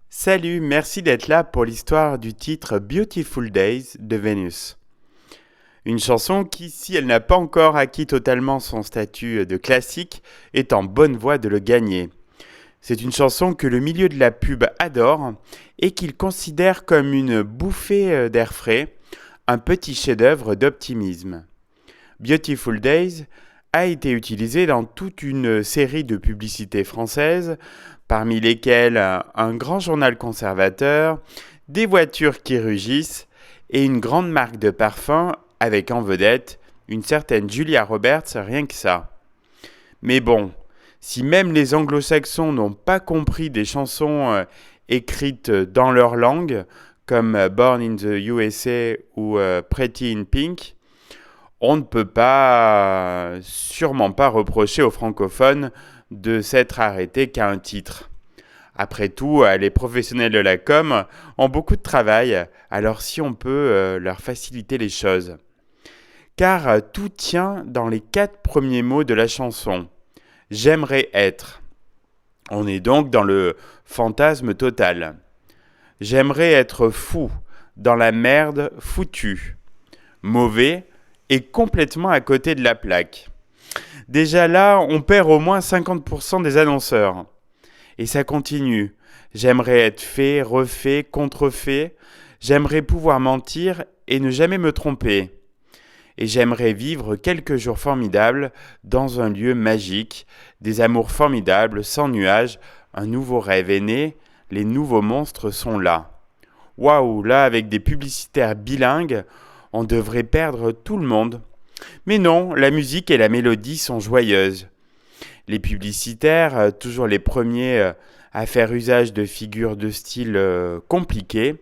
Salut, merci d'être là pour l'histoire du titre Beautiful Days de Vénus. Une chanson qui, si elle n'a pas encore acquis totalement son statut de classique, est en bonne voie de le gagner. C'est une chanson que le milieu de la pub adore et qu'il considère comme une bouffée d'air frais, un petit chef-d'œuvre d'optimisme. Beautiful Days a été utilisé dans toute une série de publicités françaises, parmi lesquelles un grand journal conservateur, des voitures qui rugissent et une grande marque de parfum avec en vedette une certaine Julia Roberts, rien que ça. Mais bon, si même les anglo-saxons n'ont pas compris des chansons écrites dans leur langue, comme Born in the USA ou Pretty in Pink, on ne peut sûrement pas reprocher aux francophones de s'être arrêtés qu'à un titre. Après tout, les professionnels de la com ont beaucoup de travail, alors si on peut leur faciliter les choses. Car tout tient dans les 4 premiers mots de la chanson. J'aimerais être. On est donc dans le fantasme total. J'aimerais être fou, dans la merde foutue. Mauvais et complètement à côté de la plaque. Déjà là, on perd au moins 50% des annonceurs. Et ça continue. J'aimerais être fait, refait, contrefait. J'aimerais pouvoir mentir et ne jamais me tromper. Et j'aimerais vivre quelques jours formidables dans un lieu magique, des amours formidables, sans nuages, un nouveau rêve est né, les nouveaux monstres sont là. Waouh, là avec des publicitaires bilingues, on devrait perdre tout le monde. Mais non, la musique et la mélodie sont joyeuses. Les publicitaires, toujours les premiers à faire usage de figures de style compliquées,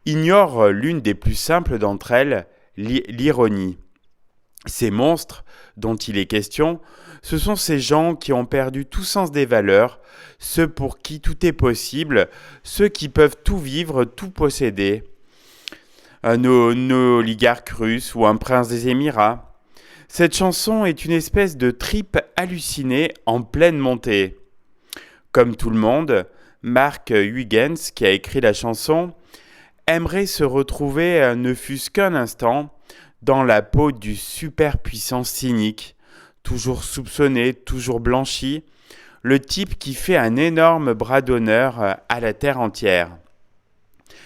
ignorent l'une des plus simples d'entre elles, l'ironie. Ces monstres dont il est question, ce sont ces gens qui ont perdu tout sens des valeurs, ceux pour qui tout est possible, ceux qui peuvent tout vivre, tout posséder. Un oligarque russe ou un prince des Émirats. Cette chanson est une espèce de trip hallucinée en pleine montée. Comme tout le monde, Mark Huygens, qui a écrit la chanson, aimerait se retrouver, ne fût-ce qu'un instant, dans la peau du superpuissant cynique, toujours soupçonné, toujours blanchi, le type qui fait un énorme bras d'honneur à la terre entière.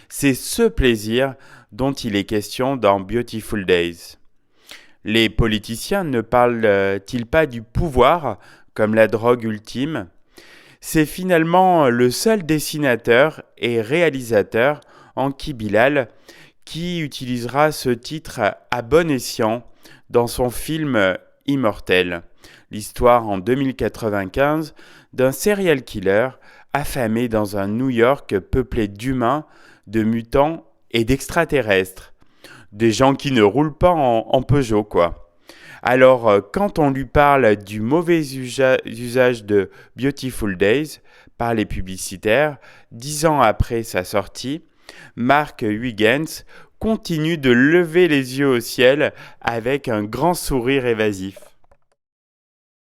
C'est ce plaisir dont il est question dans Beautiful Days. Les politiciens ne parlent-ils pas du pouvoir comme la drogue ultime ? C'est finalement le seul dessinateur et réalisateur, Enki Bilal, qui utilisera ce titre à bon escient dans son film Immortel, l'histoire en 2095 d'un serial killer affamé dans un New York peuplé d'humains, de mutants et d'extraterrestres. Des gens qui ne roulent pas en Peugeot, quoi. Alors, quand on lui parle du mauvais usage de Beautiful Days par les publicitaires, 10 ans après sa sortie, Mark Huygens continue de lever les yeux au ciel avec un grand sourire évasif.